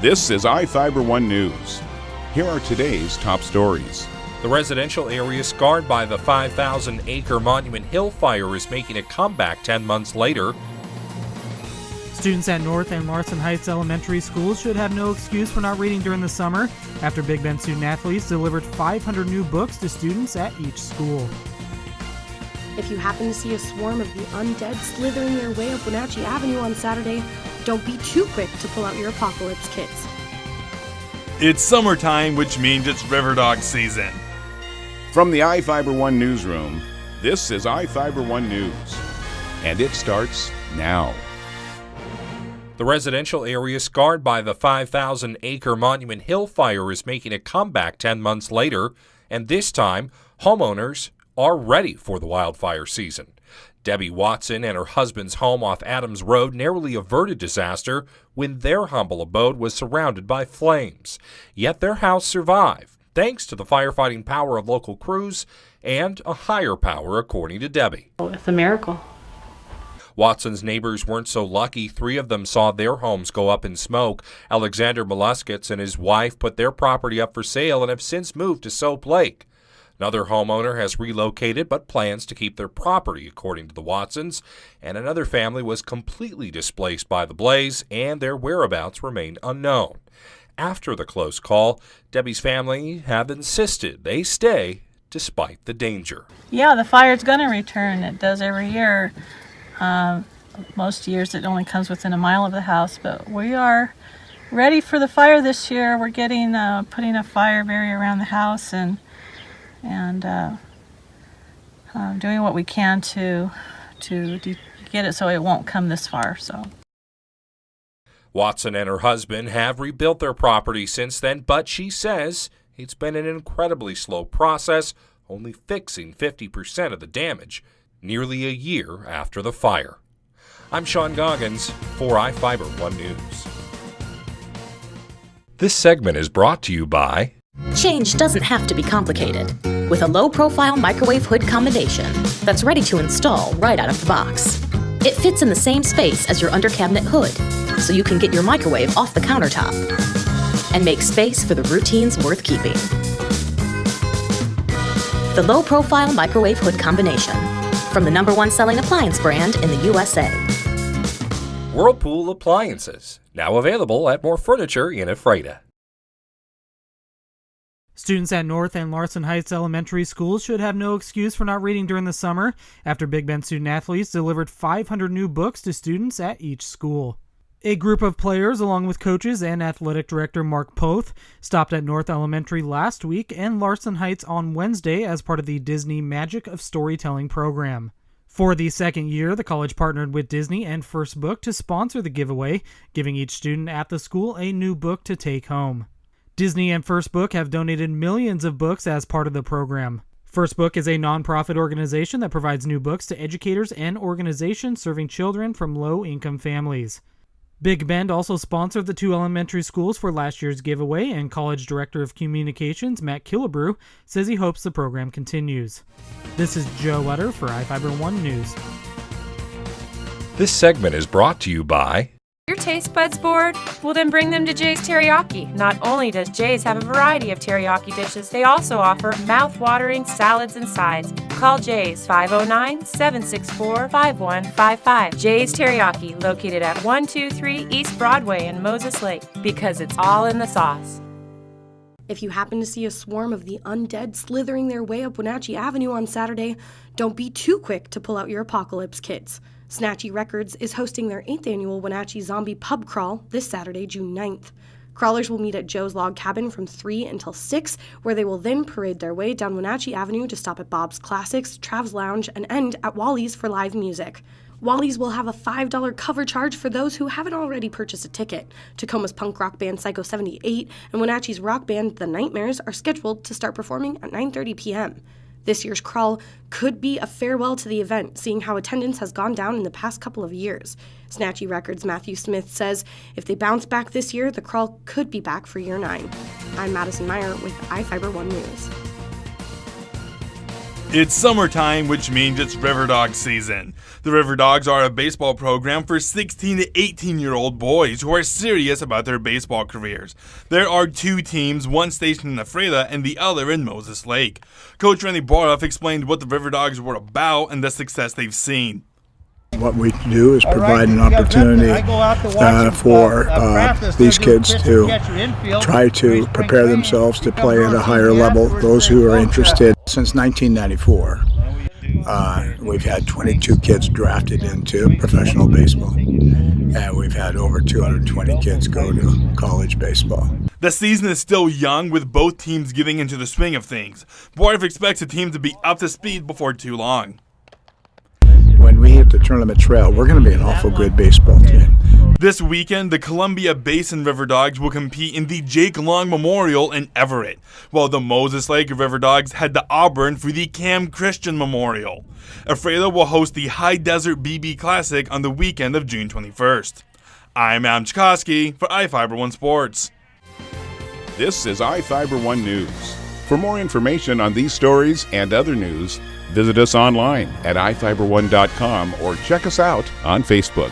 This is iFIBER 1 News. Here are today's top stories. The residential area scarred by the 5,000-acre Monument Hill fire is making a comeback 10 months later. Students at North and Larson Heights elementary schools should have no excuse for not reading during the summer after Big Bend student-athletes delivered 500 new books to students at each school. If you happen to see a swarm of the undead slithering their way up Wenatchee Avenue on Saturday, don't be too quick to pull out your apocalypse kits. It's summertime, which means it's river dog season. From the iFIBER 1 newsroom, this is iFIBER 1 News. And it starts now. The residential area scarred by the 5,000-acre Monument Hill fire is making a comeback 10 months later, and this time, homeowners are ready for the wildfire season. Debbie Watson and her husband's home off Adams Road narrowly averted disaster when their humble abode was surrounded by flames. Yet their house survived, thanks to the firefighting power of local crews and a higher power, according to Debbie. It's a miracle. Watson's neighbors weren't so lucky. 3 of them saw their homes go up in smoke. Alexander Moleskitz and his wife put their property up for sale and have since moved to Soap Lake. Another homeowner has relocated but plans to keep their property, according to the Watsons. And another family was completely displaced by the blaze, and their whereabouts remain unknown. After the close call, Debbie's family have insisted they stay despite the danger. Yeah, the fire's going to return. It does every year. Most years it only comes within a mile of the house, but we are ready for the fire this year. We're getting putting a fire barrier around the house and doing what we can to get it so it won't come this far. So Watson and her husband have rebuilt their property since then, but she says it's been an incredibly slow process, only fixing 50% of the damage nearly a year after the fire. I'm Sean Goggins for iFIBER 1 News. This segment is brought to you by Change doesn't have to be complicated. With a low-profile microwave hood combination that's ready to install right out of the box. It fits in the same space as your under-cabinet hood, so you can get your microwave off the countertop and make space for the routines worth keeping. The low-profile microwave hood combination, from the #1 selling appliance brand in the USA. Whirlpool Appliances, now available at more furniture in Ephrata. Students at North and Larson Heights elementary schools should have no excuse for not reading during the summer after Big Bend student-athletes delivered 500 new books to students at each school. A group of players, along with coaches and athletic director Mark Poth, stopped at North Elementary last week and Larson Heights on Wednesday as part of the Disney Magic of Storytelling program. For the second year, the college partnered with Disney and First Book to sponsor the giveaway, giving each student at the school a new book to take home. Disney and First Book have donated millions of books as part of the program. First Book is a nonprofit organization that provides new books to educators and organizations serving children from low-income families. Big Bend also sponsored the 2 elementary schools for last year's giveaway, and College Director of Communications Matt Killebrew says he hopes the program continues. This is Joe Utter for iFIBER 1 News. This segment is brought to you by Your taste buds bored? Well, then bring them to Jay's Teriyaki. Not only does Jay's have a variety of teriyaki dishes, they also offer mouth-watering salads and sides. Call Jay's 509-764-5155. Jay's Teriyaki, located at 123 East Broadway in Moses Lake, because it's all in the sauce. If you happen to see a swarm of the undead slithering their way up Wenatchee Avenue on Saturday, don't be too quick to pull out your apocalypse kits. Snatchy Records is hosting their 8th annual Wenatchee Zombie Pub Crawl this Saturday, June 9th. Crawlers will meet at Joe's Log Cabin from 3 until 6, where they will then parade their way down Wenatchee Avenue to stop at Bob's Classics, Trav's Lounge, and end at Wally's for live music. Wally's will have a $5 cover charge for those who haven't already purchased a ticket. Tacoma's punk rock band Psycho 78 and Wenatchee's rock band The Nightmares are scheduled to start performing at 9:30 p.m. This year's crawl could be a farewell to the event, seeing how attendance has gone down in the past couple of years. Snatchy Records' Matthew Smith says if they bounce back this year, the crawl could be back for year 9. I'm Madison Meyer with iFIBER 1 News. It's summertime, which means it's River Dog season. The River Dogs are a baseball program for 16 to 18-year-old boys who are serious about their baseball careers. There are 2 teams, one stationed in Ephrata and the other in Moses Lake. Coach Randy Boroff explained what the River Dogs were about and the success they've seen. What we do is provide an opportunity for these kids to try to prepare themselves to play at a higher level. Those who are interested. Since 1994, we've had 22 kids drafted into professional baseball, and we've had over 220 kids go to college baseball. The season is still young, with both teams getting into the swing of things. Boroff expects the team to be up to speed before too long. When we hit the tournament trail, we're going to be an awful good baseball team. This weekend, the Columbia Basin River Dogs will compete in the Jake Long Memorial in Everett, while the Moses Lake River Dogs head to Auburn for the Cam Christian Memorial. Ephrata will host the High Desert BB Classic on the weekend of June 21st. I'm Adam Chikoski for iFIBER 1 Sports. This is iFIBER 1 News. For more information on these stories and other news, visit us online at iFiber1.com or check us out on Facebook.